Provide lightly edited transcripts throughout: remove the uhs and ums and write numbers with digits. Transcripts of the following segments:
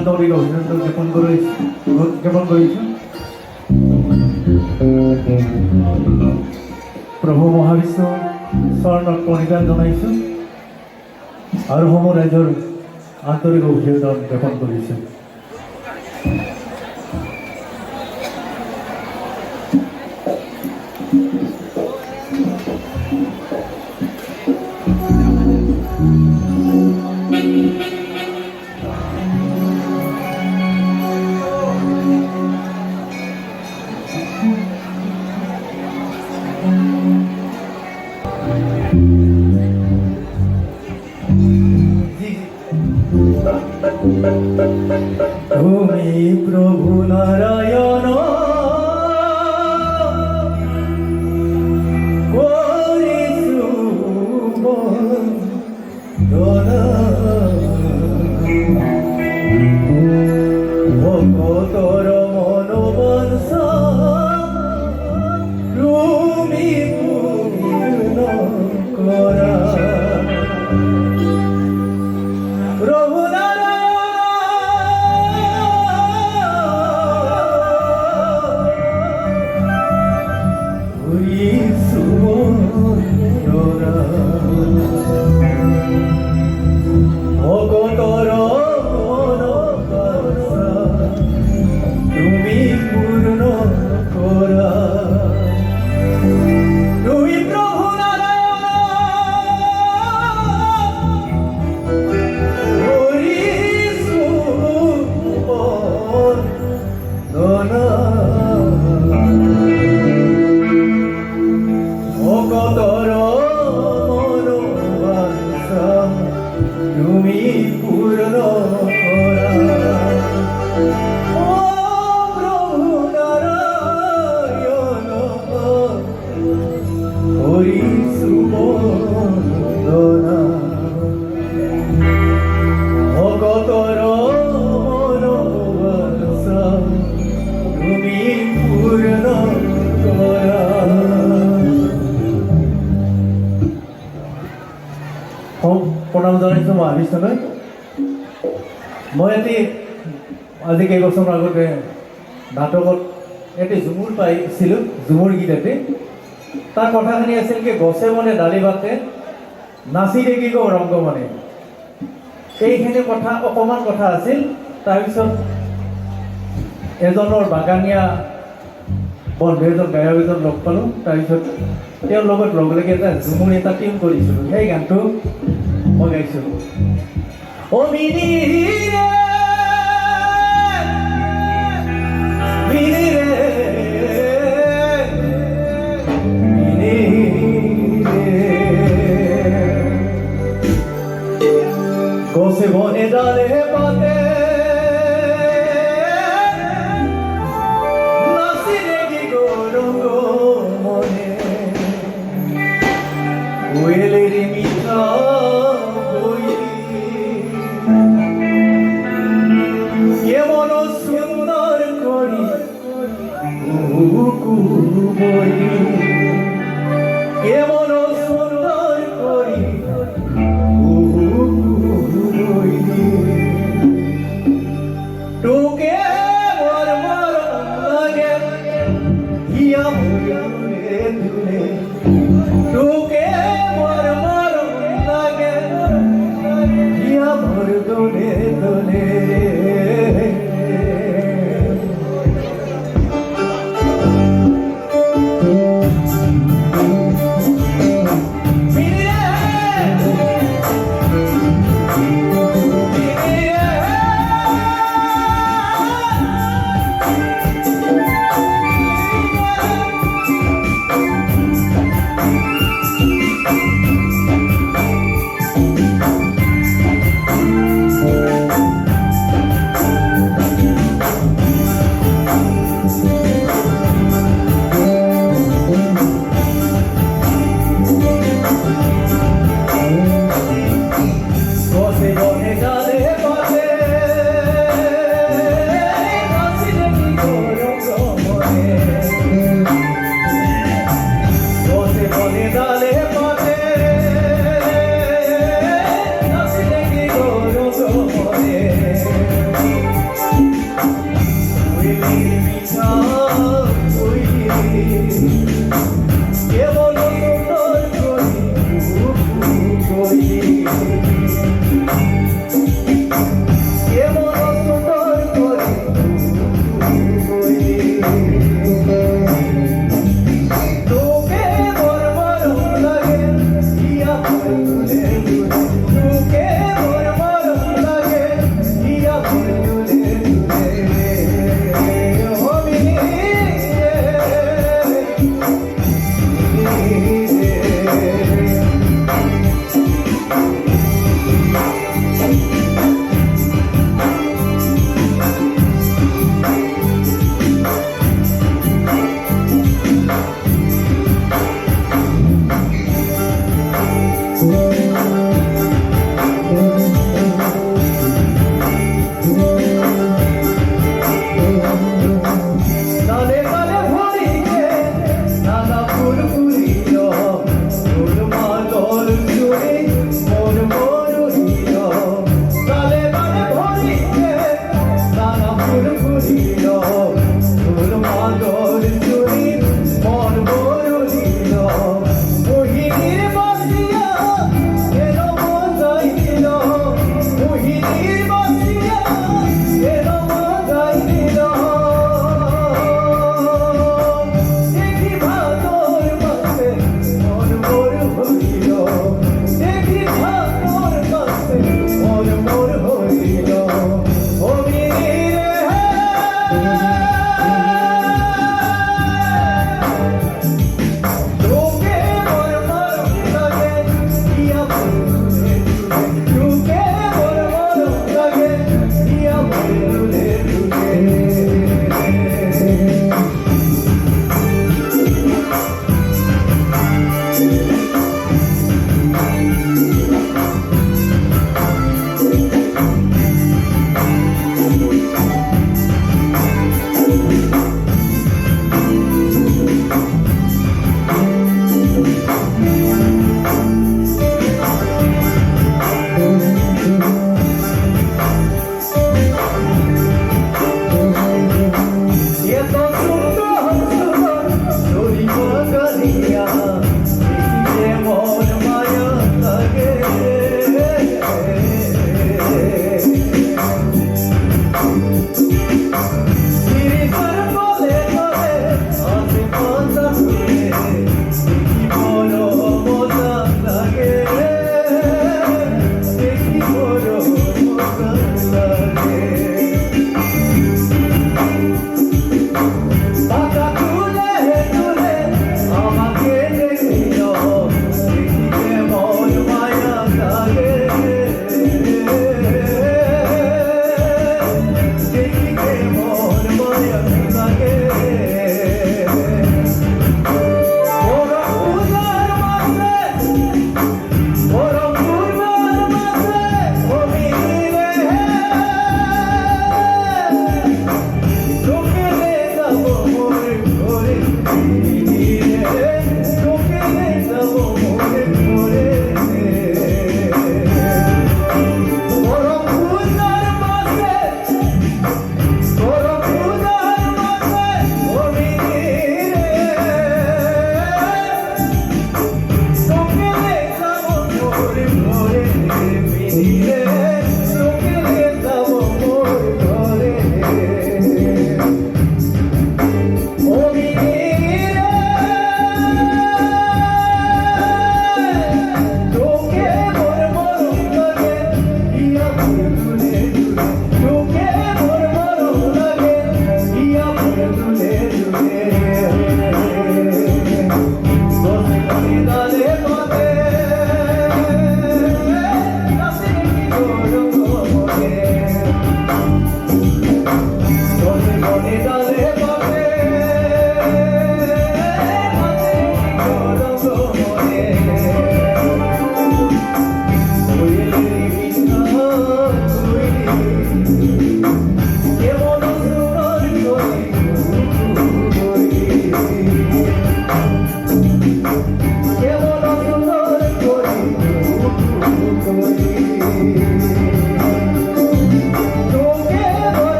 আন্তরিক অভিনন্দন জ্ঞাপন কৰিছোঁ। প্ৰভু মহাবিষ্ণু চৰণত প্ৰণিধান জনাইছোঁ আৰু সমূহ ৰাইজৰ আন্তৰিক অভিনন্দন জ্ঞাপন কৰিছোঁ। তুমি প্রভু নারায়ণ করিছু ভকতর মনোবংশ তুমি পূর্ণ করা। প্রভু তুমি পূর্ণ করা। ও প্রভু নারায়ণ করিছু বন্দনা ভকতর মনোবাঞ্ছা তুমি পূর্ণ করা। প্ৰণাম জনাইছোঁ মহাবিষ্ণুলৈ। মই আজি কেইবছৰমান আগতে নাটকত এটি ঝুমুৰ পাইছিলোঁ, ঝুমুৰ গীত এটি। তাৰ কথাখিনি আছিল কি গছে মনে ডালি বাটে নাচি দেখি গৌ ৰংগ মনে। এইখিনি কথা অকণমান কথা আছিল। তাৰপিছত এজনৰ বাগানীয়া বন্ধু এজন গায়ক এজন লগ পালোঁ। তাৰপিছত তেওঁৰ লগত লগ লাগি এটা ঝুমুৰ এটা টিম কৰিছিলোঁ। সেই গানটো মই গাইছোঁ। ও মিনি রে মিনি রে মিনি রে কোসে বনে ডালে পাতে নাচি দেখি গৌরঙ্গ মনে কোয়েলের মিঠা কেমন সুন্দর করি কেমন সুন্দর করি টুকে মর মর লাগে ইয়া মরে দুলে টুকে মর মর লাগে ইয়া মর দুলে দুলে।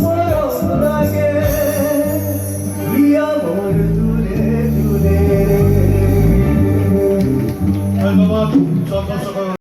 মৰম লাগে হিয়া মোৰ তুলে তুলে। ধন্যবাদ চন্দ্ৰশেখৰ